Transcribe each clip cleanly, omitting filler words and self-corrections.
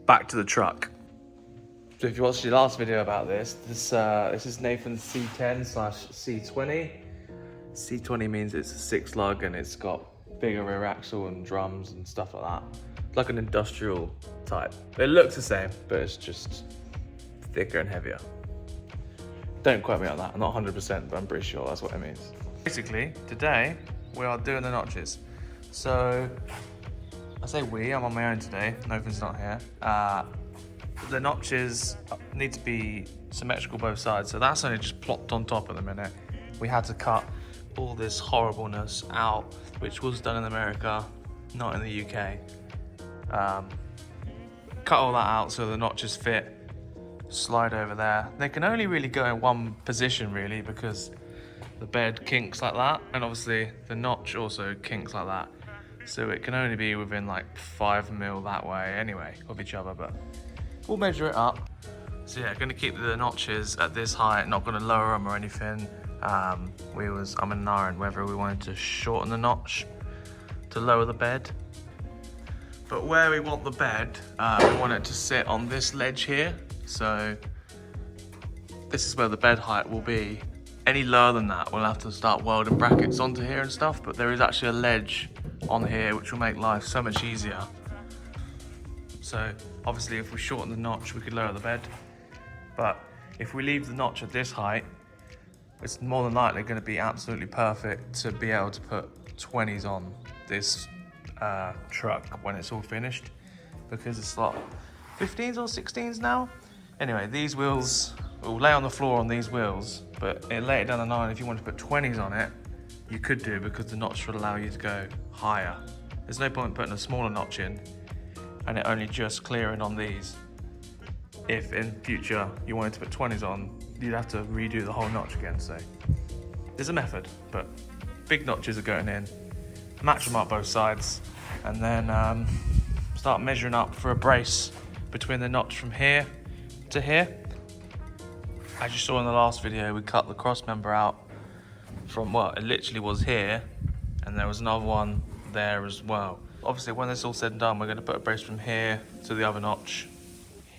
back to the truck. So if you watched the last video about this is Nathan's C10/C20. C20 means it's a 6 lug and it's got bigger rear axle and drums and stuff like that. It's like an industrial type. It looks the same, but it's just thicker and heavier. Don't quote me on that, I'm not 100%, but I'm pretty sure that's what it means. Basically, today, we are doing the notches. So, I say we, I'm on my own today, Nathan's not here. The notches need to be symmetrical both sides, so that's only just plopped on top at the minute. We had to cut all this horribleness out, which was done in America, not in the UK. Cut all that out so the notches fit, slide over there. They can only really go in one position really because the bed kinks like that, and obviously the notch also kinks like that. So it can only be within like 5 mil that way anyway of each other, but we'll measure it up. So yeah, gonna keep the notches at this height, not gonna lower them or anything. I'm in an iron whether we wanted to shorten the notch to lower the bed. But where we want the bed, we want it to sit on this ledge here. So this is where the bed height will be. Any lower than that, we'll have to start welding brackets onto here and stuff, but there is actually a ledge on here which will make life so much easier. So obviously if we shorten the notch, we could lower the bed. But if we leave the notch at this height, it's more than likely going to be absolutely perfect to be able to put 20s on this truck when it's all finished, because it's like 15s or 16s now. Anyway, these wheels will lay on the floor on these wheels, but later down the line, if you want to put 20s on it, you could do, because the notch would allow you to go higher. There's no point putting a smaller notch in and it only just clearing on these. If in future you wanted to put 20s on, you'd have to redo the whole notch again. So there's a method, but big notches are going in, match them up both sides, and then start measuring up for a brace between the notch from here to here. As you saw in the last video, we cut the cross member out from, well, it literally was here, and there was another one there as well. Obviously, when this is all said and done, we're going to put a brace from here to the other notch,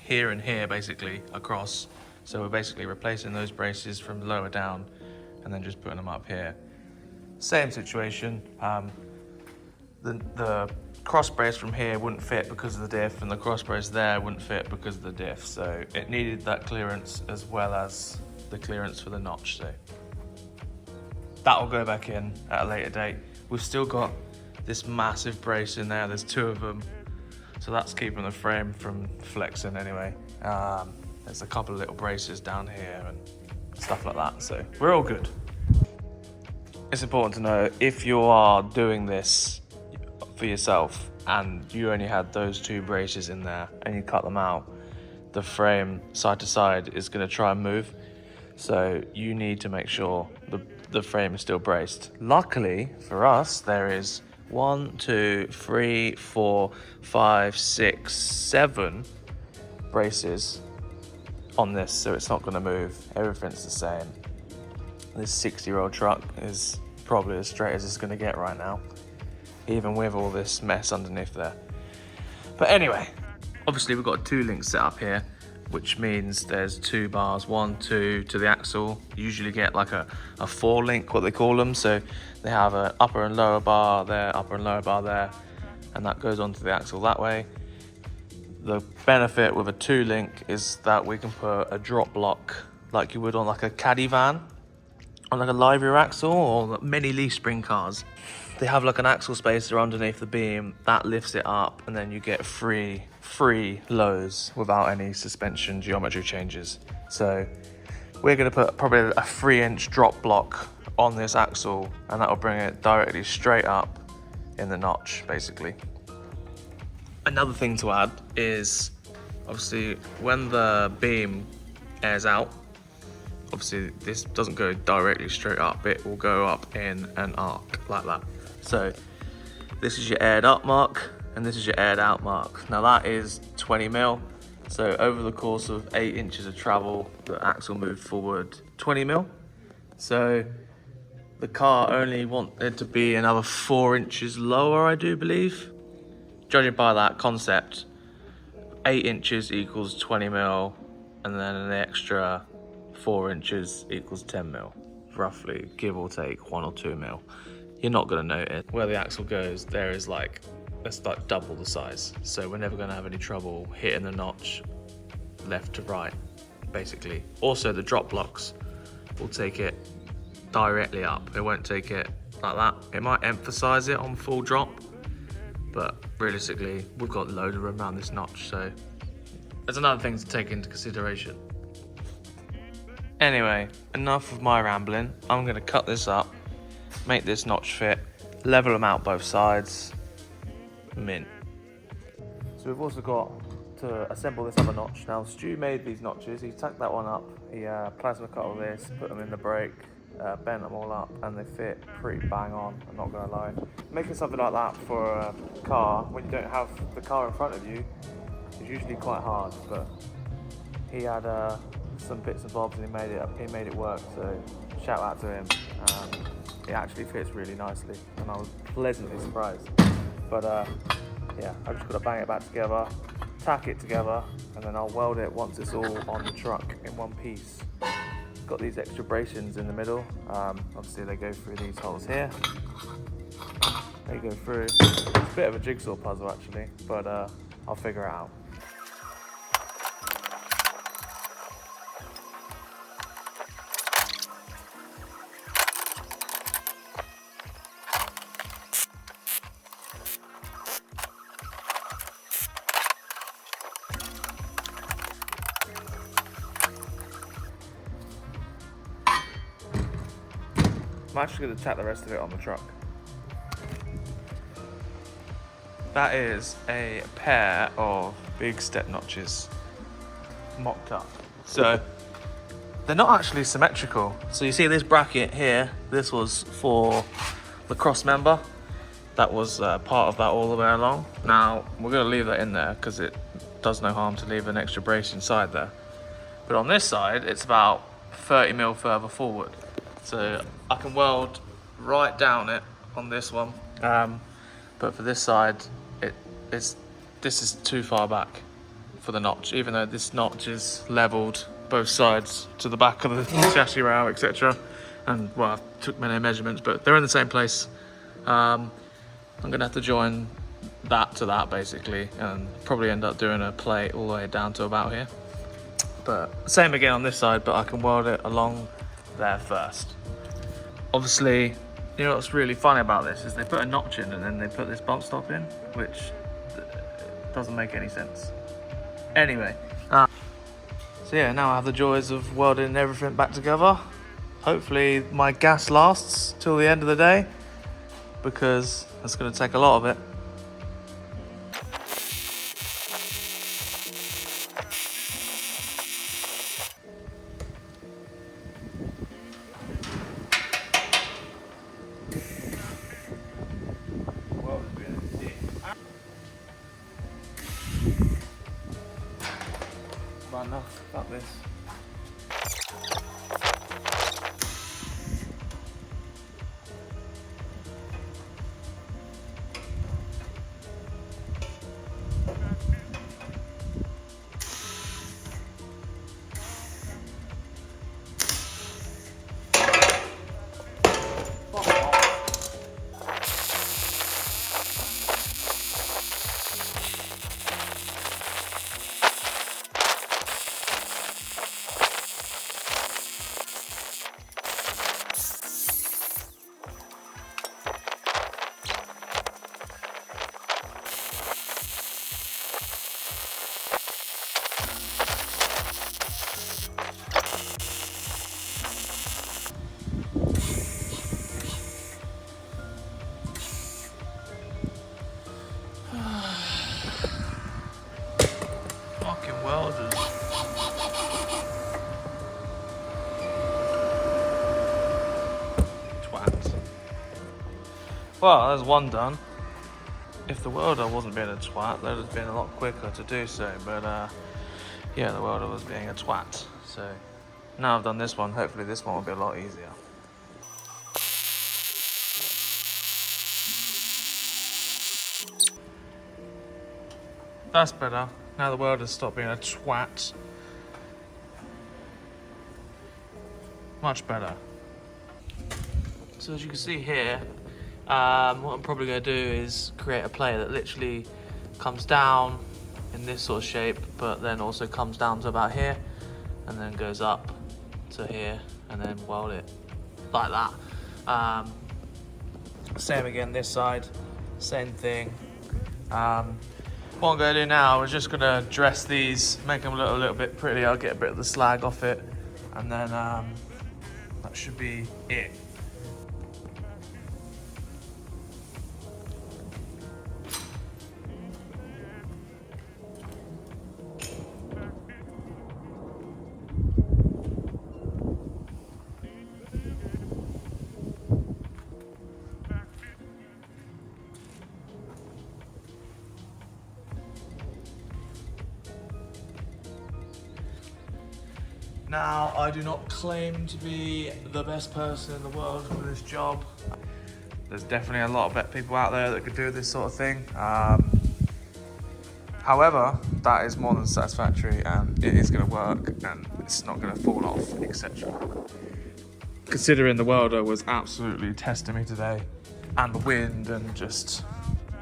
here and here, basically, across. So we're basically replacing those braces from lower down and then just putting them up here. Same situation. The cross brace from here wouldn't fit because of the diff, and the cross brace there wouldn't fit because of the diff. So it needed that clearance as well as the clearance for the notch. So that will go back in at a later date. We've still got this massive brace in there. There's 2 of them. So that's keeping the frame from flexing anyway. There's a couple of little braces down here and stuff like that. So we're all good. It's important to know, if you are doing this for yourself and you only had those 2 braces in there and you cut them out, the frame side to side is going to try and move. So you need to make sure the frame is still braced. Luckily for us, there is 1, 2, 3, 4, 5, 6, 7 braces on this, so it's not going to move. Everything's the same. This 60-year-old truck is probably as straight as it's going to get right now, even with all this mess underneath there. But anyway, obviously we've got a 2-link set up here, which means there's 2 bars, 1, 2 to the axle. You usually get like a 4-link, what they call them. So they have an upper and lower bar there, upper and lower bar there, and that goes onto the axle that way. The benefit with a 2-link is that we can put a drop block like you would on like a caddy van, on like a live rear axle, or many leaf spring cars. They have like an axle spacer underneath the beam that lifts it up, and then you get free lows without any suspension geometry changes. So we're going to put probably a 3-inch drop block on this axle, and that will bring it directly straight up in the notch, basically. Another thing to add is, obviously, when the beam airs out, obviously this doesn't go directly straight up, it will go up in an arc like that. So this is your aired up mark, and this is your aired out mark. Now that is 20 mil. So over the course of 8 inches of travel, the axle moved forward 20 mil. So the car only wanted to be another 4 inches lower, I do believe. Judging by that concept, 8 inches equals 20 mil, and then an extra 4 inches equals 10 mil, roughly, give or take 1 or 2 mil. You're not gonna notice. Where the axle goes, there is like, that's like double the size. So we're never gonna have any trouble hitting the notch left to right, basically. Also, the drop blocks will take it directly up. It won't take it like that. It might emphasize it on full drop, but realistically, we've got loads of room around this notch, so there's another thing to take into consideration. Anyway, enough of my rambling. I'm gonna cut this up, make this notch fit, level them out both sides, mint. So we've also got to assemble this other notch. Now Stu made these notches, he tacked that one up, he plasma cut all this, put them in the brake, bent them all up, and they fit pretty bang on, I'm not gonna lie. Making something like that for a car, when you don't have the car in front of you, is usually quite hard, but he had some bits and bobs and he made it work, so shout out to him. It actually fits really nicely, and I was pleasantly surprised. But yeah, I've just got to bang it back together, tack it together, and then I'll weld it once it's all on the truck in one piece. Got these extra braces in the middle. Obviously they go through these holes here. They go through. It's a bit of a jigsaw puzzle actually, but I'll figure it out. I'm actually going to tack the rest of it on the truck. That is a pair of big step notches mocked up. So they're not actually symmetrical. So you see this bracket here, this was for the cross member. That was part of that all the way along. Now we're going to leave that in there because it does no harm to leave an extra brace inside there. But on this side, it's about 30 mil further forward. So I can weld right down it on this one, but for this side, this is too far back for the notch, even though this notch is leveled both sides to the back of the chassis rail, etc. And well, I took many measurements, but they're in the same place. I'm gonna have to join that to that basically, and probably end up doing a plate all the way down to about here. But same again on this side, but I can weld it along there first. Obviously, you know what's really funny about this is they put a notch in and then they put this bump stop in, which doesn't make any sense. Anyway, so yeah, now I have the joys of welding everything back together. Hopefully my gas lasts till the end of the day, because it's going to take a lot of it. Enough about this. Fucking welders. Twat. Well, there's one done. If the welder wasn't being a twat, that would have been a lot quicker to do so, but yeah, the welder was being a twat. So now I've done this one, hopefully this one will be a lot easier. That's better. Now the welder's stopped being a twat. Much better. So as you can see here, what I'm probably going to do is create a plate that literally comes down in this sort of shape, but then also comes down to about here, and then goes up to here, and then weld it like that. Same again this side, same thing. What I'm going to do now is just going to dress these, make them look a little bit pretty. I'll get a bit of the slag off it, and then that should be it. Now, I do not claim to be the best person in the world for this job. There's definitely a lot of better people out there that could do this sort of thing. However, that is more than satisfactory, and it is going to work, and it's not going to fall off, etc. Considering the welder was absolutely testing me today, and the wind and just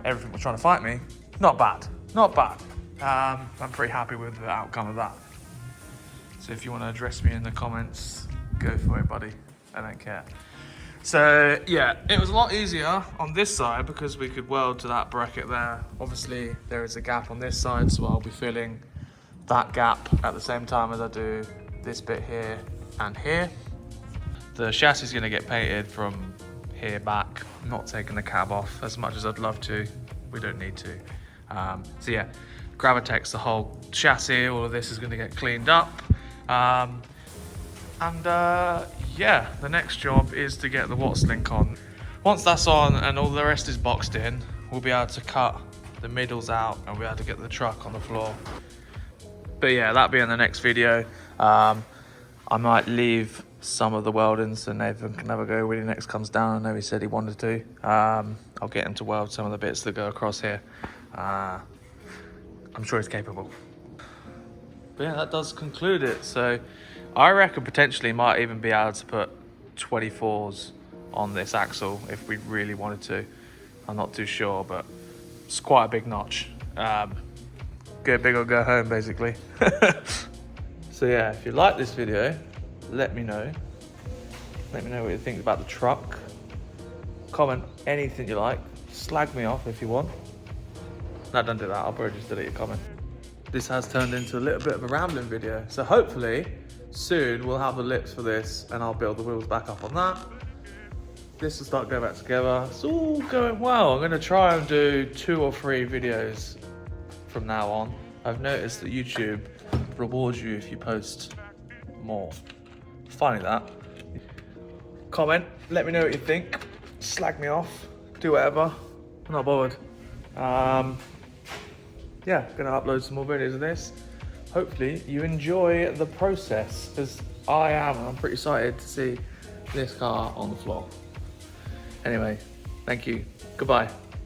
everything was trying to fight me, not bad, not bad. I'm pretty happy with the outcome of that. So if you want to address me in the comments, go for it, buddy. I don't care. So yeah, it was a lot easier on this side because we could weld to that bracket there. Obviously, there is a gap on this side, so I'll be filling that gap at the same time as I do this bit here and here. The chassis is going to get painted from here back. I'm not taking the cab off as much as I'd love to. We don't need to. So yeah, Gravitex, the whole chassis, all of this is going to get cleaned up. Yeah, the next job is to get the Watts link on. Once that's on and all the rest is boxed in, we'll be able to cut the middles out and we'll be able to get the truck on the floor. But yeah, that'll be in the next video. I might leave some of the welding so Nathan can have a go when he next comes down. I know he said he wanted to. I'll get him to weld some of the bits that go across here. I'm sure he's capable. But yeah, that does conclude it. So I reckon potentially might even be able to put 24s on this axle if we really wanted to. I'm not too sure, but it's quite a big notch. Go big or go home, basically. So yeah, if you like this video, let me know. Let me know what you think about the truck. Comment anything you like. Slag me off if you want. No, don't do that. I'll probably just delete your comment. This has turned into a little bit of a rambling video. So hopefully soon we'll have the lips for this and I'll build the wheels back up on that. This will start going back together. It's all going well. I'm going to try and do 2 or 3 videos from now on. I've noticed that YouTube rewards you if you post more. Funny that. Comment, let me know what you think. Slag me off, do whatever. I'm not bothered. Yeah, gonna upload some more videos of this. Hopefully you enjoy the process, because I am. I'm pretty excited to see this car on the floor. Anyway, thank you. Goodbye.